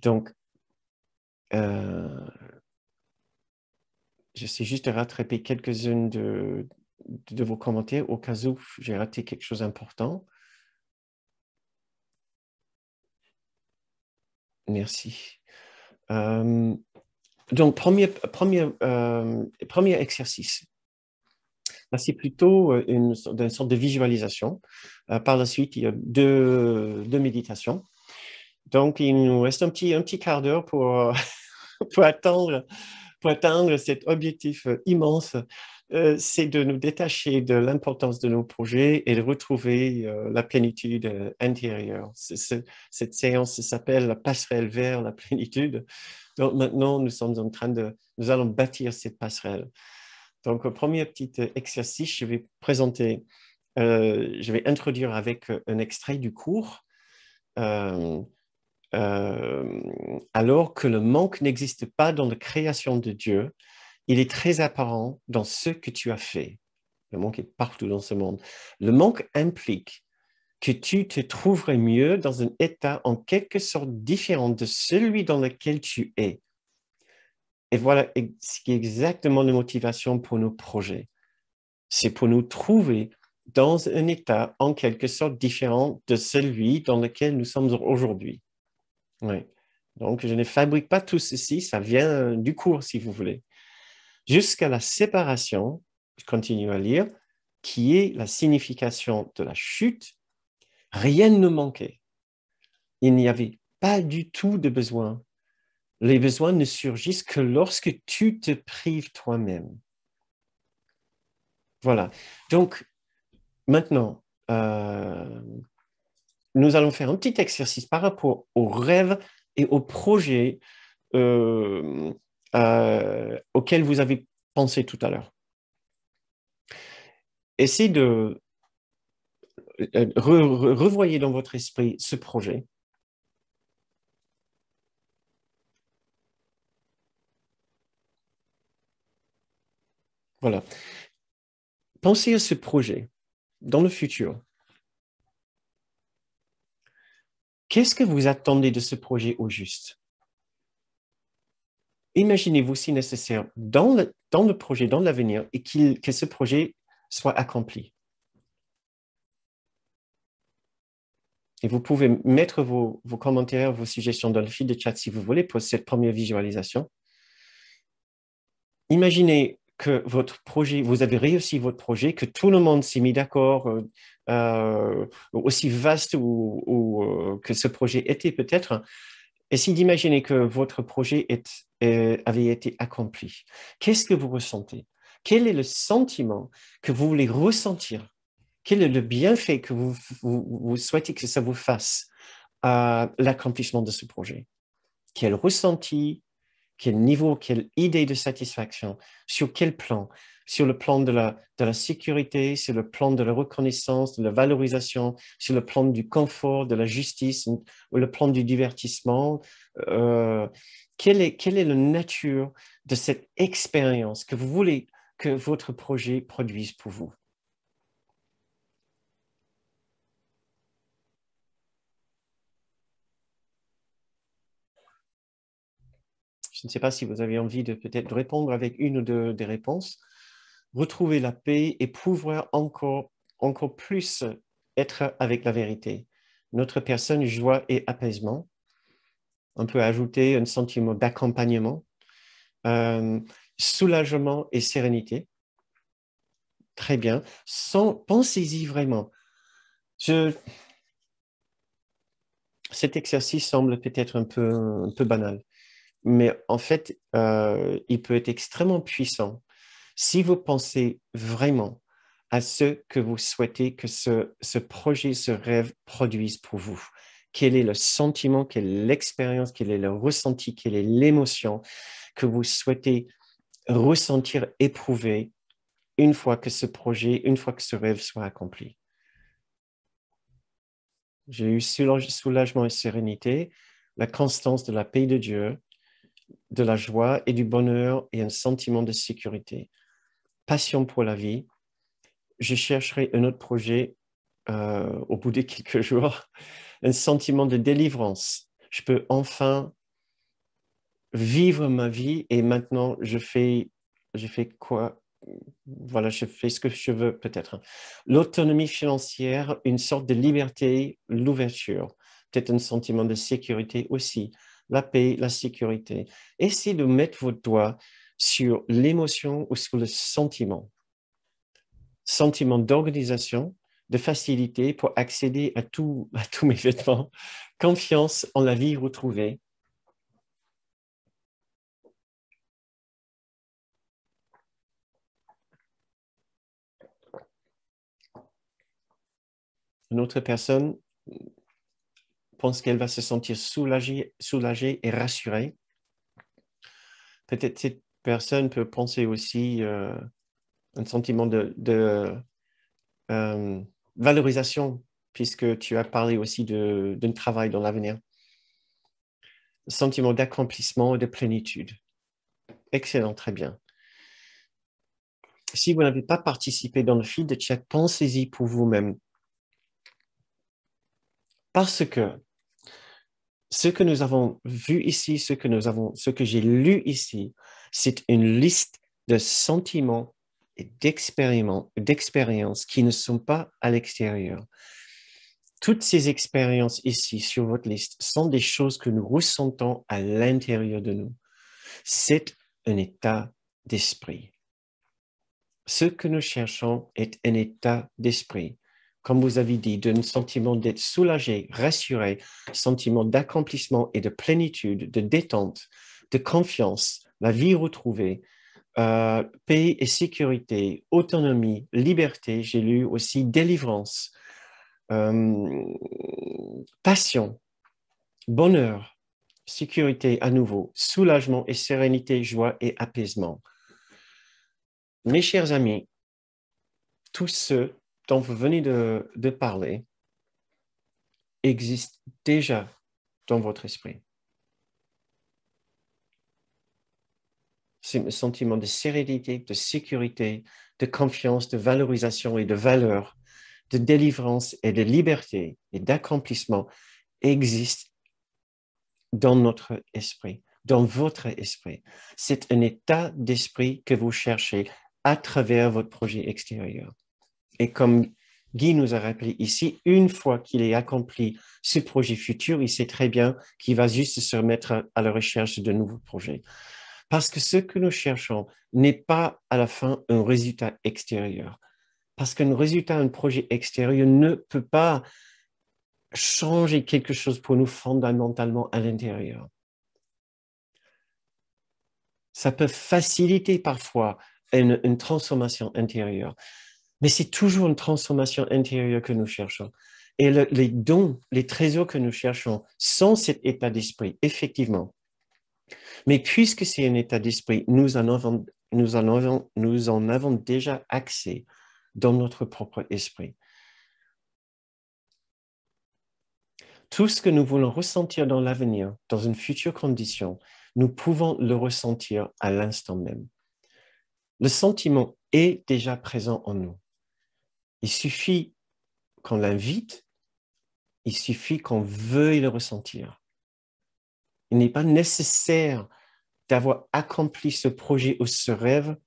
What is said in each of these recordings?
Donc, j'essaie juste de rattraper quelques-unes de vos commentaires au cas où j'ai raté quelque chose d'important. Merci. Donc, premier exercice. Là, c'est plutôt une sorte de visualisation. Par la suite, il y a deux méditations. Donc, il nous reste un petit quart d'heure pour atteindre cet objectif immense. C'est de nous détacher de l'importance de nos projets et de retrouver la plénitude intérieure. Cette séance s'appelle la passerelle vers la plénitude. Donc maintenant, nous allons bâtir cette passerelle. Donc, au premier petit exercice, je vais introduire avec un extrait du cours. Alors que le manque n'existe pas dans la création de Dieu, il est très apparent dans ce que tu as fait. Le manque est partout dans ce monde. Le manque implique que tu te trouverais mieux dans un état en quelque sorte différent de celui dans lequel tu es. Et voilà ce qui est exactement la motivation pour nos projets. C'est pour nous trouver dans un état en quelque sorte différent de celui dans lequel nous sommes aujourd'hui. Oui. Donc, je ne fabrique pas tout ceci, ça vient du cours, si vous voulez. Jusqu'à la séparation, je continue à lire, qui est la signification de la chute, rien ne manquait. Il n'y avait pas du tout de besoin. Les besoins ne surgissent que lorsque tu te prives toi-même. Voilà. Donc, maintenant, nous allons faire un petit exercice par rapport aux rêves et aux projets auxquels vous avez pensé tout à l'heure. Essayez de revoyer dans votre esprit ce projet. Voilà. Pensez à ce projet dans le futur. Qu'est-ce que vous attendez de ce projet au juste? Imaginez-vous si nécessaire dans le projet, dans l'avenir, et que ce projet soit accompli. Et vous pouvez mettre vos commentaires, vos suggestions dans le fil de chat si vous voulez pour cette première visualisation. Imaginez que votre projet, vous avez réussi votre projet, que tout le monde s'est mis d'accord, aussi vaste que ce projet était peut-être. Essayez d'imaginer que votre projet avait été accompli. Qu'est-ce que vous ressentez? Quel est le sentiment que vous voulez ressentir? Quel est le bienfait que vous souhaitez que ça vous fasse à l'accomplissement de ce projet? Quel ressenti, quel niveau, quelle idée de satisfaction, sur quel plan? Sur le plan de la sécurité, sur le plan de la reconnaissance, de la valorisation, sur le plan du confort, de la justice, ou le plan du divertissement. Quelle est la nature de cette expérience que vous voulez que votre projet produise pour vous? Je ne sais pas si vous avez envie de peut-être répondre avec une ou deux des réponses. Retrouver la paix et pouvoir encore plus être avec la vérité. Notre personne, joie et apaisement. On peut ajouter un sentiment d'accompagnement, euh, soulagement et sérénité. Très bien. Pensez-y vraiment. Cet exercice semble peut-être un peu banal, mais en fait, il peut être extrêmement puissant si vous pensez vraiment à ce que vous souhaitez que ce projet, ce rêve produise pour vous. Quel est le sentiment, quelle est l'expérience, quel est le ressenti, quelle est l'émotion que vous souhaitez ressentir, éprouver une fois que ce projet, une fois que ce rêve soit accompli. J'ai eu soulagement et sérénité, la constance de la paix de Dieu, de la joie et du bonheur et un sentiment de sécurité, passion pour la vie. Je chercherai un autre projet au bout de quelques jours, un sentiment de délivrance. Je peux enfin vivre ma vie et maintenant je fais quoi? Voilà, je fais ce que je veux peut-être. L'autonomie financière, une sorte de liberté, l'ouverture, peut-être un sentiment de sécurité aussi, la paix, la sécurité. Essayez de mettre votre doigt sur l'émotion ou sur le sentiment. Sentiment d'organisation, de facilité pour accéder à tous mes vêtements, confiance en la vie retrouvée. Une autre personne pense qu'elle va se sentir soulagée et rassurée. Peut-être cette personne peut penser aussi un sentiment de valorisation, puisque tu as parlé aussi d'un travail dans l'avenir. Sentiment d'accomplissement et de plénitude. Excellent, très bien. Si vous n'avez pas participé dans le fil de chat, pensez-y pour vous-même. Parce que ce que nous avons vu ici, ce que j'ai lu ici, c'est une liste de sentiments et d'expériences qui ne sont pas à l'extérieur. Toutes ces expériences ici sur votre liste sont des choses que nous ressentons à l'intérieur de nous. C'est un état d'esprit. Ce que nous cherchons est un état d'esprit. Comme vous avez dit, d'un sentiment d'être soulagé, rassuré, sentiment d'accomplissement et de plénitude, de détente, de confiance, la vie retrouvée, paix et sécurité, autonomie, liberté, j'ai lu aussi délivrance, passion, bonheur, sécurité à nouveau, soulagement et sérénité, joie et apaisement. Mes chers amis, tous ceux dont vous venez de parler existent déjà dans votre esprit. C'est un sentiment de sérénité, de sécurité, de confiance, de valorisation et de valeur, de délivrance et de liberté et d'accomplissement existe dans notre esprit, dans votre esprit. C'est un état d'esprit que vous cherchez à travers votre projet extérieur. Et comme Guy nous a rappelé ici, une fois qu'il ait accompli ce projet futur, il sait très bien qu'il va juste se remettre à la recherche de nouveaux projets. Parce que ce que nous cherchons n'est pas à la fin un résultat extérieur. Parce qu'un résultat, un projet extérieur ne peut pas changer quelque chose pour nous fondamentalement à l'intérieur. Ça peut faciliter parfois une transformation intérieure, mais c'est toujours une transformation intérieure que nous cherchons. Et les dons, les trésors que nous cherchons sont cet état d'esprit, effectivement. Mais puisque c'est un état d'esprit, nous en avons déjà accès dans notre propre esprit. Tout ce que nous voulons ressentir dans l'avenir, dans une future condition, nous pouvons le ressentir à l'instant même. Le sentiment est déjà présent en nous. Il suffit qu'on l'invite, il suffit qu'on veuille le ressentir. Il n'est pas nécessaire d'avoir accompli ce projet ou ce rêve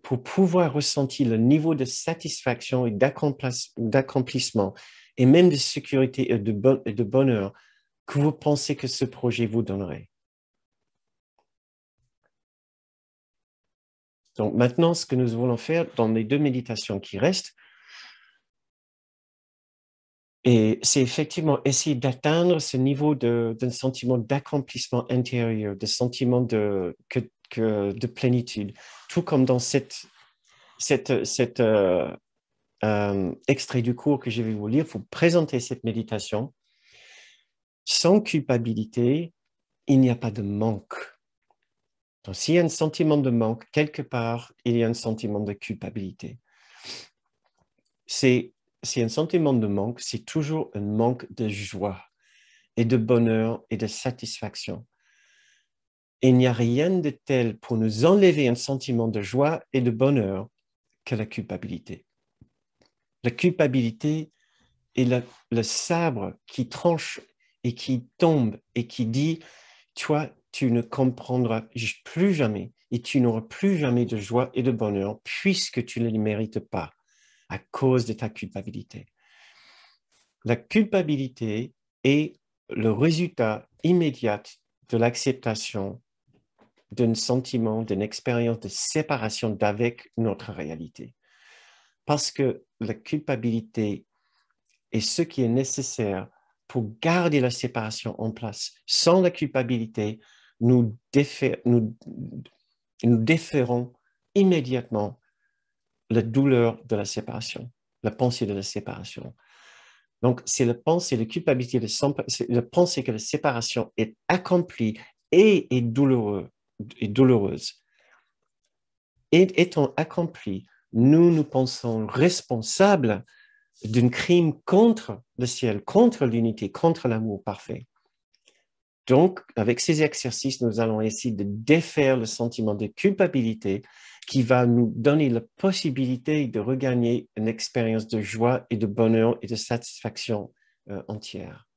pour pouvoir ressentir le niveau de satisfaction et d'accomplissement et même de sécurité et de bonheur que vous pensez que ce projet vous donnerait. Donc maintenant, ce que nous voulons faire dans les 2 méditations qui restent, et c'est effectivement essayer d'atteindre ce niveau d'un sentiment d'accomplissement intérieur, de sentiment de plénitude, tout comme dans cet extrait du cours que je vais vous lire, pour présenter cette méditation. Sans culpabilité, il n'y a pas de manque. Donc, s'il y a un sentiment de manque, quelque part, il y a un sentiment de culpabilité. C'est un sentiment de manque, c'est toujours un manque de joie et de bonheur et de satisfaction. Et il n'y a rien de tel pour nous enlever un sentiment de joie et de bonheur que la culpabilité. La culpabilité est le sabre qui tranche et qui tombe et qui dit, toi, tu ne comprendras plus jamais et tu n'auras plus jamais de joie et de bonheur puisque tu ne les mérites pas à cause de ta culpabilité. La culpabilité est le résultat immédiat de l'acceptation d'un sentiment, d'une expérience de séparation d'avec notre réalité. Parce que la culpabilité est ce qui est nécessaire pour garder la séparation en place. Sans la culpabilité, nous déférons immédiatement la douleur de la séparation, la pensée de la séparation. Donc, c'est la pensée, la culpabilité, la pensée que la séparation est accomplie et est douloureuse. Et étant accomplie, nous nous pensons responsables d'un crime contre le ciel, contre l'unité, contre l'amour parfait. Donc, avec ces exercices, nous allons essayer de défaire le sentiment de culpabilité qui va nous donner la possibilité de regagner une expérience de joie et de bonheur et de satisfaction entière.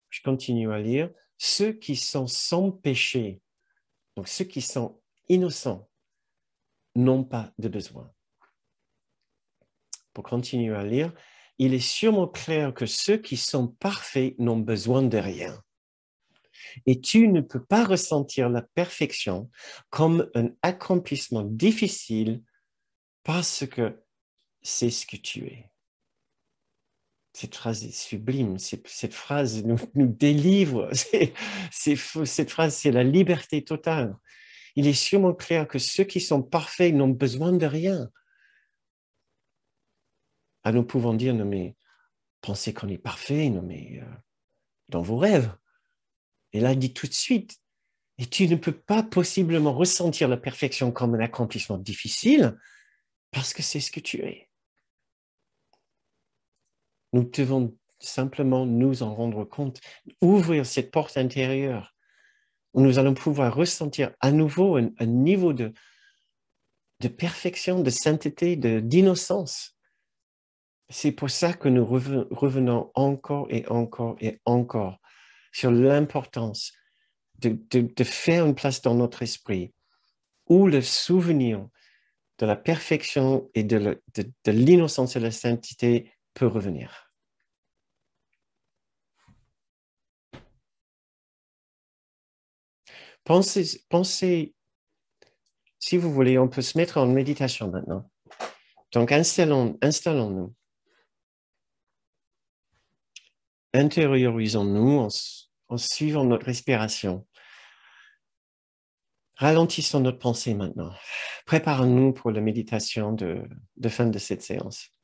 Je continue à lire. Ceux qui sont sans péché, donc ceux qui sont innocents, n'ont pas de besoin. Pour continuer à lire, il est sûrement clair que ceux qui sont parfaits n'ont besoin de rien. Et tu ne peux pas ressentir la perfection comme un accomplissement difficile parce que c'est ce que tu es. Cette phrase est sublime, cette phrase nous délivre, cette phrase c'est la liberté totale. Il est sûrement clair que ceux qui sont parfaits n'ont besoin de rien. Ah, nous pouvons dire, non mais, pensez qu'on est parfait, non mais, dans vos rêves. Et là, il dit tout de suite, et tu ne peux pas possiblement ressentir la perfection comme un accomplissement difficile parce que c'est ce que tu es. Nous devons simplement nous en rendre compte, ouvrir cette porte intérieure où nous allons pouvoir ressentir à nouveau un niveau de perfection, de sainteté, d'innocence. C'est pour ça que nous revenons encore et encore et encore sur l'importance de faire une place dans notre esprit où le souvenir de la perfection et de l'innocence et de la sainteté peut revenir. Pensez, si vous voulez, on peut se mettre en méditation maintenant. Donc, installons-nous. Intériorisons-nous en suivant notre respiration. Ralentissons notre pensée maintenant. Préparons-nous pour la méditation de fin de cette séance.